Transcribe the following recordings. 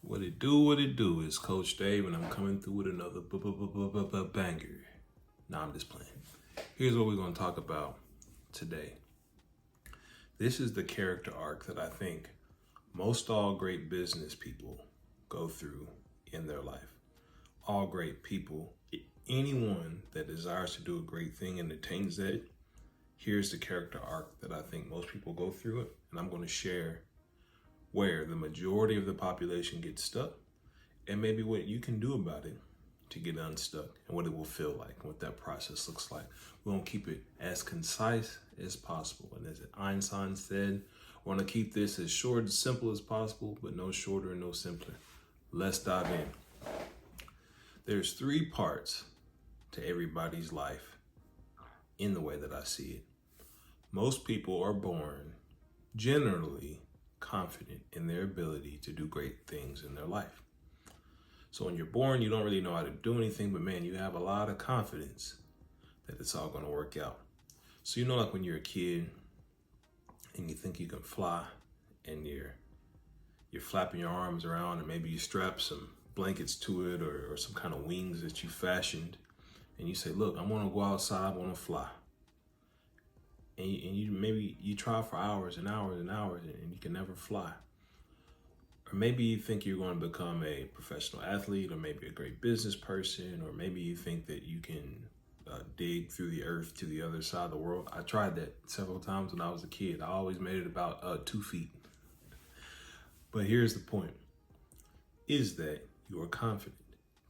What it do is Coach Dave, and I'm coming through with another banger. Nah, I'm just playing. Here's what we're going to talk about today. This is the character arc that I think most all great business people go through in their life. All great people, anyone that desires to do a great thing and attains that, here's the character arc that I think most people go through it. And I'm going to share where the majority of the population gets stuck and maybe what you can do about it to get unstuck and what it will feel like, what that process looks like. We're going to keep it as concise as possible. And as Einstein said, we're going to keep this as short and simple as possible, but no shorter and no simpler. Let's dive in. There's 3 parts to everybody's life in the way that I see it. Most people are born generally confident in their ability to do great things in their life. So when you're born, you don't really know how to do anything, but man, you have a lot of confidence that it's all going to work out. So like when you're a kid and you think you can fly and you're flapping your arms around and maybe you strap some blankets to it or some kind of wings that you fashioned and you say, look, I want to go outside, I want to fly. And you try for hours and hours and hours and you can never fly. Or maybe you think you're going to become a professional athlete or maybe a great business person, or maybe you think that you can dig through the earth to the other side of the world. I tried that several times when I was a kid. I always made it about 2 feet. But here's the point, is that you are confident,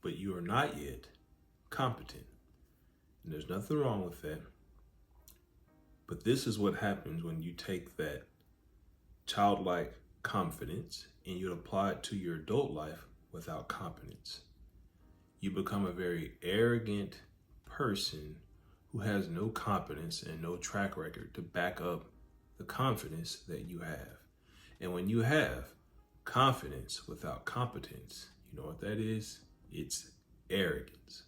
but you are not yet competent. And there's nothing wrong with that. But this is what happens when you take that childlike confidence and you apply it to your adult life without competence. You become a very arrogant person who has no competence and no track record to back up the confidence that you have. And when you have confidence without competence, you know what that is? It's arrogance.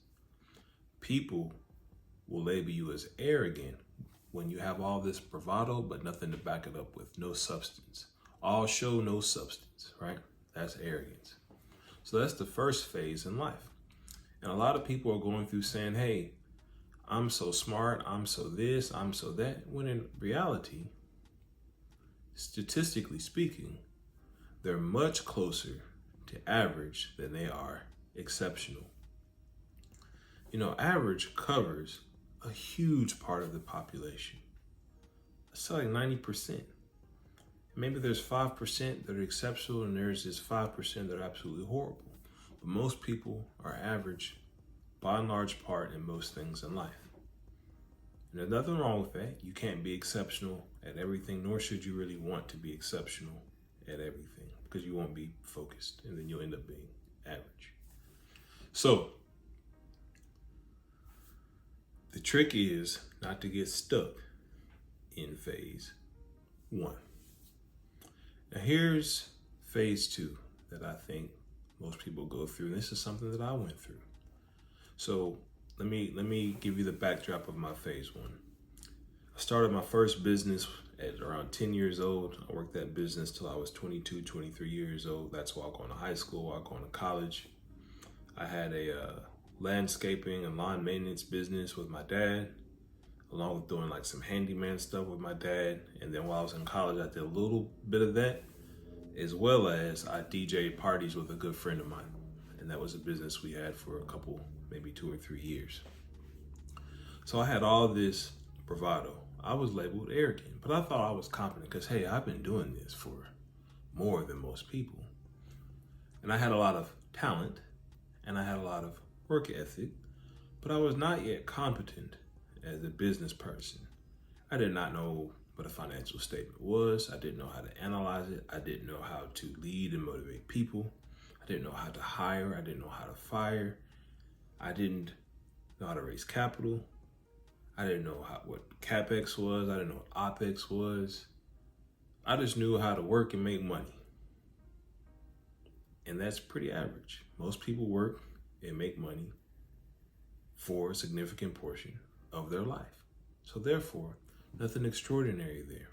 People will label you as arrogant when you have all this bravado, but nothing to back it up with, no substance. All show, no substance, right? That's arrogance. So that's the first phase in life. And a lot of people are going through saying, hey, I'm so smart, I'm so this, I'm so that, when in reality, statistically speaking, they're much closer to average than they are exceptional. Average covers a huge part of the population. It's like 90%. Maybe there's 5% that are exceptional and there's this 5% that are absolutely horrible. But most people are average by and large part in most things in life. And there's nothing wrong with that. You can't be exceptional at everything, nor should you really want to be exceptional at everything, because you won't be focused and then you'll end up being average. So the trick is not to get stuck in phase 1. Now here's phase 2 that I think most people go through, and this is something that I went through. So let me give you the backdrop of my phase 1. I started my first business at around 10 years old. I worked that business till I was 22, 23 years old. That's while going to high school, while going to college. I had a landscaping and lawn maintenance business with my dad, along with doing like some handyman stuff with my dad. And then while I was in college, I did a little bit of that, as well as I DJ'd parties with a good friend of mine. And that was a business we had for a couple, maybe 2 or 3 years. So I had all this bravado. I was labeled arrogant, but I thought I was competent because, hey, I've been doing this for more than most people. And I had a lot of talent and I had a lot of work ethic, but I was not yet competent as a business person. I did not know what a financial statement was. I didn't know how to analyze it. I didn't know how to lead and motivate people. I didn't know how to hire. I didn't know how to fire. I didn't know how to raise capital. I didn't know what CapEx was. I didn't know what OpEx was. I just knew how to work and make money. And that's pretty average. Most people work and make money for a significant portion of their life. So therefore, nothing extraordinary there.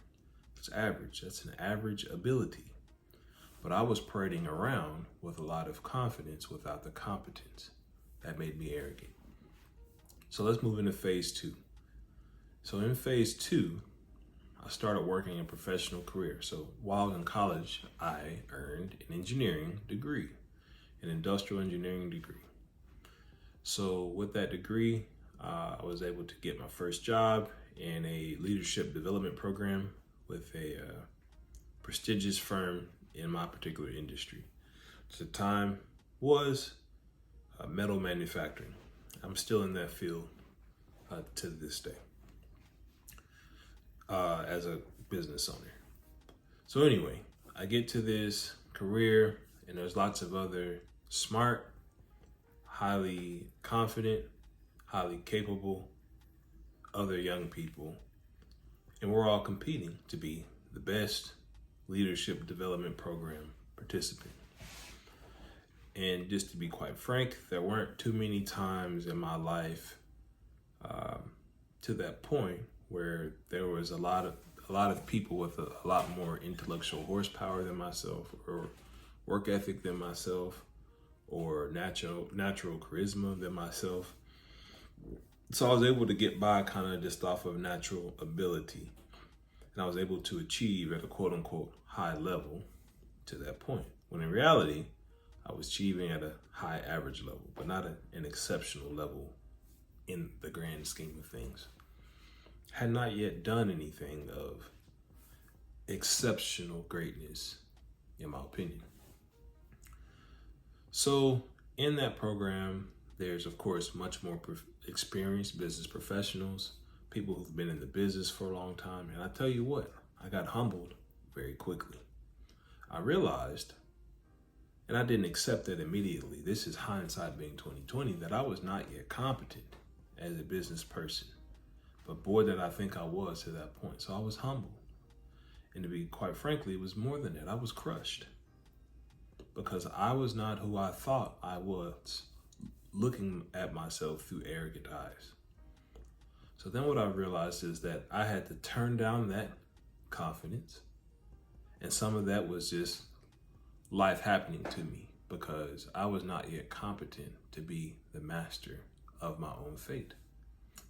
It's average. That's an average ability. but I was parading around with a lot of confidence without the competence. That made me arrogant. So let's move into phase 2. So in phase 2, I started working a professional career. So while in college, I earned an engineering degree, an industrial engineering degree. So with that degree, I was able to get my first job in a leadership development program with a prestigious firm in my particular industry. At the time was metal manufacturing. I'm still in that field to this day as a business owner. So anyway, I get to this career and there's lots of other smart, highly confident, highly capable other young people. And we're all competing to be the best leadership development program participant. And just to be quite frank, there weren't too many times in my life to that point where there was a lot of people with a lot more intellectual horsepower than myself, or work ethic than myself, or natural charisma than myself. So I was able to get by kind of just off of natural ability. And I was able to achieve at a quote unquote high level to that point. When in reality, I was achieving at a high average level, but not an exceptional level in the grand scheme of things. Had not yet done anything of exceptional greatness, in my opinion. So in that program, there's of course much more experienced business professionals, people who've been in the business for a long time. And I tell you what, I got humbled very quickly. I realized, and I didn't accept it immediately, this is hindsight being 2020, that I was not yet competent as a business person. But boy, did I think I was to that point. So I was humbled. And to be quite frankly, it was more than that. I was crushed because I was not who I thought I was, looking at myself through arrogant eyes. So then what I realized is that I had to turn down that confidence. And some of that was just life happening to me because I was not yet competent to be the master of my own fate.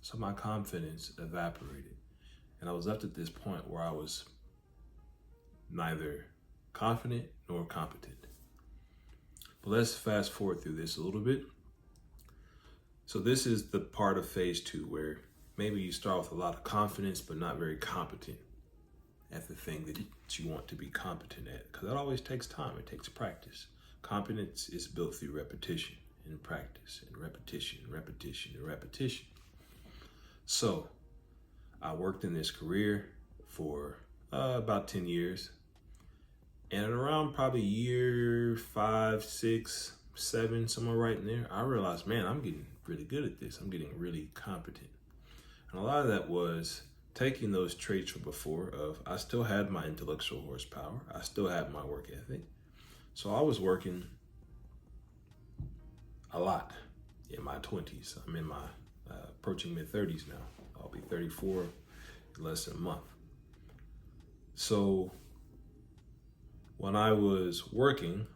So my confidence evaporated. And I was left at this point where I was neither confident nor competent. But let's fast forward through this a little bit. So this is the part of phase 2 where maybe you start with a lot of confidence, but not very competent at the thing that you want to be competent at. Because that always takes time. It takes practice. Competence is built through repetition and practice and repetition and repetition and repetition. So I worked in this career for about 10 years. And around probably year 5, 6, 7, somewhere right in there, I realized, man, I'm getting really good at this. I'm getting really competent. And a lot of that was taking those traits from before of I still had my intellectual horsepower. I still had my work ethic. So I was working a lot in my 20s. I'm in my approaching mid-30s now. I'll be 34 in less than a month. So when I was working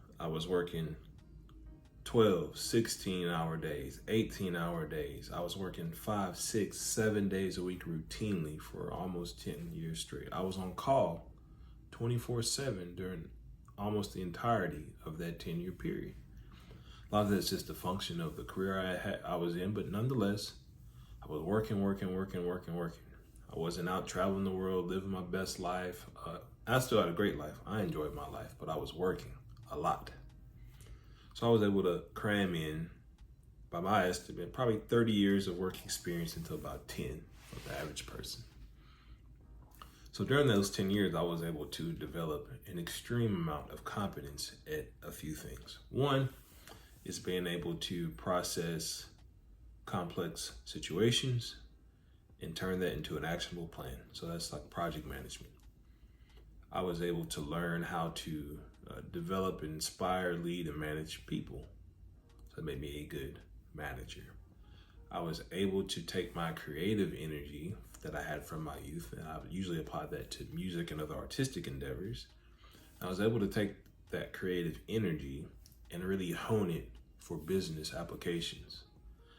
12, 16-hour days, 18-hour days. I was working 5, 6, 7 days a week routinely for almost 10 years straight. I was on call 24/7 during almost the entirety of that 10-year period. A lot of that's just a function of the career I was in, but nonetheless, I was working. I wasn't out traveling the world, living my best life. I still had a great life. I enjoyed my life, but I was working a lot. So I was able to cram in, by my estimate, probably 30 years of work experience into about 10 for the average person. So during those 10 years, I was able to develop an extreme amount of competence at a few things. One is being able to process complex situations and turn that into an actionable plan. So that's like project management. I was able to learn how to develop, inspire, lead, and manage people. So it made me a good manager. I was able to take my creative energy that I had from my youth, and I would usually apply that to music and other artistic endeavors. I was able to take that creative energy and really hone it for business applications.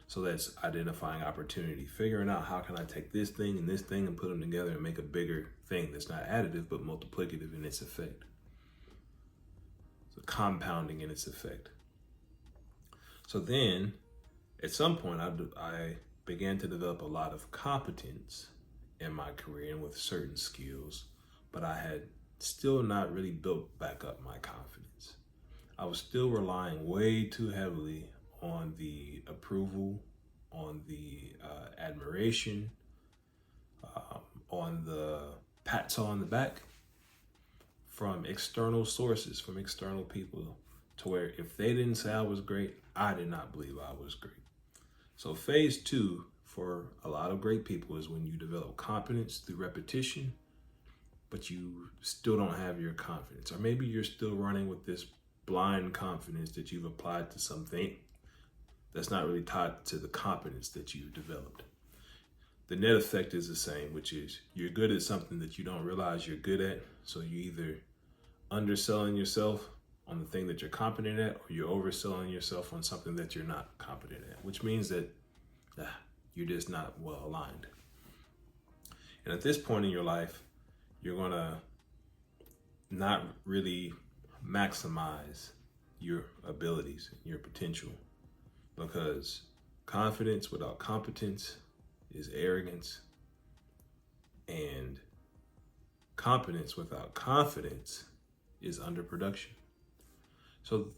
So that's identifying opportunity, figuring out how can I take this thing and put them together and make a bigger thing that's not additive but multiplicative in its effect. So compounding in its effect. So then at some point I began to develop a lot of competence in my career and with certain skills, but I had still not really built back up my confidence. I was still relying way too heavily on the approval, on the admiration, on the pats on the back from external sources, from external people, to where if they didn't say I was great, I did not believe I was great. So phase 2 for a lot of great people is when you develop competence through repetition, but you still don't have your confidence. Or maybe you're still running with this blind confidence that you've applied to something that's not really tied to the competence that you've developed. The net effect is the same, which is you're good at something that you don't realize you're good at. So you either underselling yourself on the thing that you're competent at, or you're overselling yourself on something that you're not competent at, which means that you're just not well aligned. And at this point in your life, you're gonna not really maximize your abilities, your potential, because confidence without competence is arrogance, and competence without confidence is underproduction. So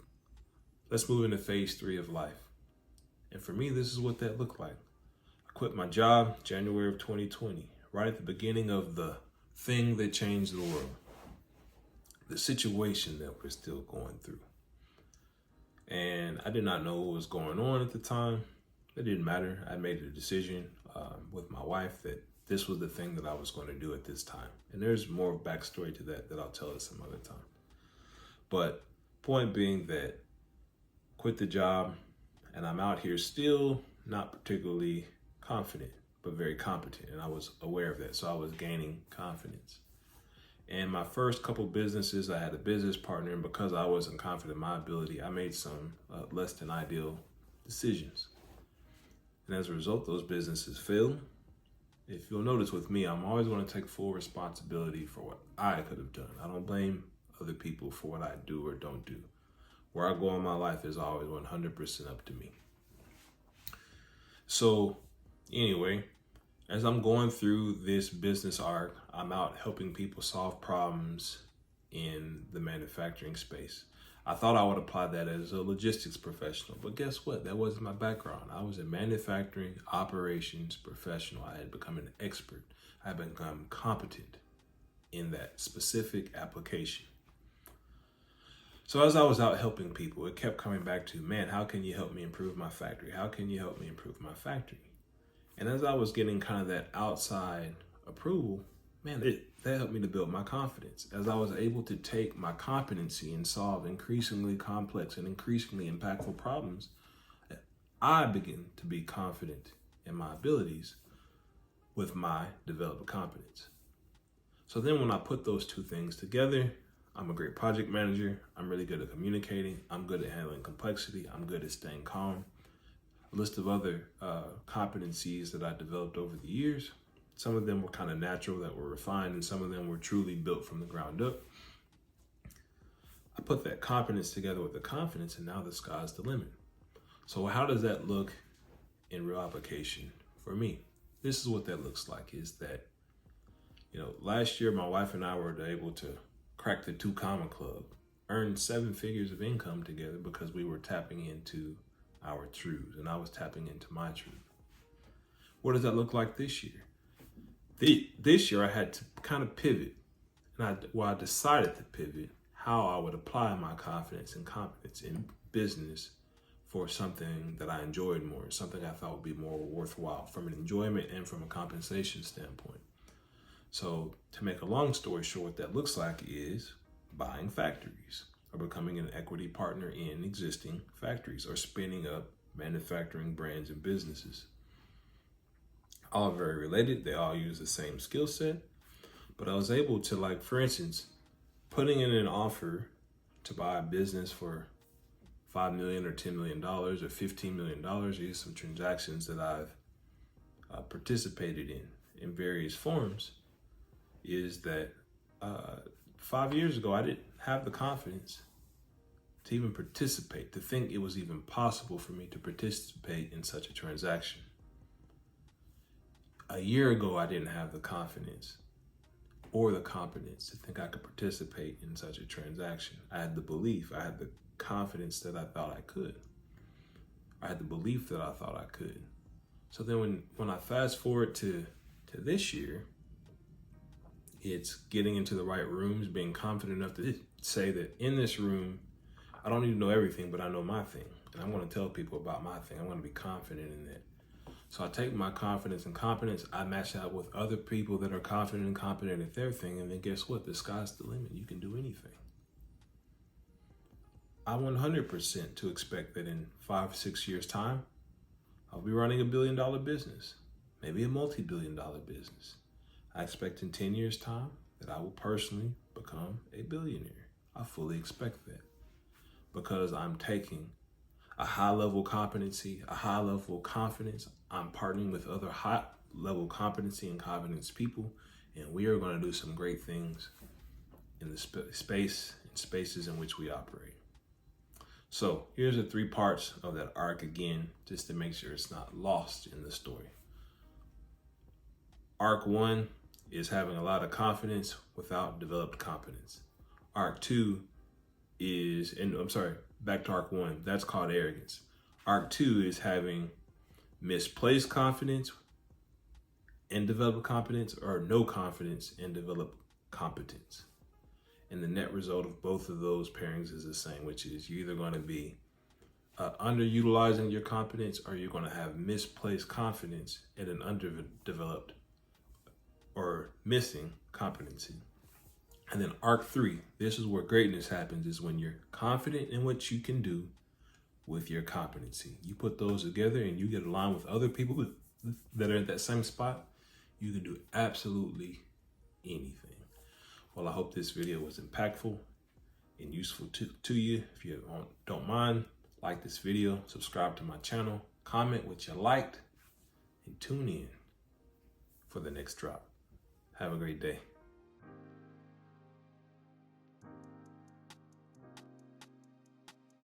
let's move into phase 3 of life. And for me, this is what that looked like. I quit my job January of 2020, right at the beginning of the thing that changed the world, the situation that we're still going through. And I did not know what was going on at the time. It didn't matter. I made a decision with my wife that this was the thing that I was going to do at this time. And there's more backstory to that I'll tell at some other time. But point being that quit the job, and I'm out here still not particularly confident, but very competent. And I was aware of that. So I was gaining confidence. And my first couple businesses, I had a business partner, and because I wasn't confident in my ability, I made some less than ideal decisions. And as a result, those businesses failed. If you'll notice with me, I'm always going to take full responsibility for what I could have done. I don't blame other people for what I do or don't do. Where I go in my life is always 100% up to me. So anyway, as I'm going through this business arc, I'm out helping people solve problems in the manufacturing space. I thought I would apply that as a logistics professional, but guess what? That wasn't my background. I was a manufacturing operations professional. I had become an expert. I had become competent in that specific application. So as I was out helping people, it kept coming back to, man, how can you help me improve my factory? How can you help me improve my factory? And as I was getting kind of that outside approval, man, that helped me to build my confidence. As I was able to take my competency and solve increasingly complex and increasingly impactful problems, I began to be confident in my abilities with my developed competence. So then when I put those two things together, I'm a great project manager. I'm really good at communicating. I'm good at handling complexity. I'm good at staying calm. A list of other competencies that I developed over the years. Some of them were kind of natural, that were refined, and some of them were truly built from the ground up. I put that competence together with the confidence, and now the sky's the limit. So how does that look in real application for me? This is what that looks like, is that, last year my wife and I were able to crack the 2 Comma Club, earn 7 figures of income together because we were tapping into our truths, and I was tapping into my truth. What does that look like this year? This year I had to kind of pivot, and I decided to pivot how I would apply my confidence and competence in business for something that I enjoyed more, something I thought would be more worthwhile from an enjoyment and from a compensation standpoint. So to make a long story short, what that looks like is buying factories, or becoming an equity partner in existing factories, or spinning up manufacturing brands and businesses. All very related. They all use the same skill set. But I was able to, for instance, putting in an offer to buy a business for $5 million or $10 million or $15 million. These are some transactions that I've participated in various forms. Is that 5 years ago, I didn't have the confidence to even participate, to think it was even possible for me to participate in such a transaction. A year ago, I didn't have the confidence or the competence to think I could participate in such a transaction. I had the belief, I had the confidence that I thought I could. I had the belief that I thought I could. So then when I fast forward to this year, it's getting into the right rooms, being confident enough to say that in this room, I don't need to know everything, but I know my thing. And I'm going to tell people about my thing. I'm going to be confident in that. So I take my confidence and competence, I match that with other people that are confident and competent at their thing. And then guess what? The sky's the limit. You can do anything. I 100% to expect that in 5 or 6 years' time, I'll be running $1 billion business, maybe a multi-billion dollar business. I expect in 10 years' time that I will personally become a billionaire. I fully expect that because I'm taking a high level competency, a high level confidence. I'm partnering with other high level competency and confidence people, and we are going to do some great things in the spaces in which we operate. So here's the 3 parts of that arc again, just to make sure it's not lost in the story. Arc 1 is having a lot of confidence without developed competence. Arc 2 is, back to arc 1, that's called arrogance. Arc 2 is having misplaced confidence and developed competence, or no confidence and developed competence. And the net result of both of those pairings is the same, which is you're either going to be underutilizing your competence, or you're going to have misplaced confidence and an underdeveloped or missing competency. And then arc 3, this is where greatness happens, is when you're confident in what you can do with your competency. You put those together and you get aligned with other people that are at that same spot, you can do absolutely anything. Well, I hope this video was impactful and useful to you. If you don't mind, like this video, subscribe to my channel, comment what you liked, and tune in for the next drop. Have a great day.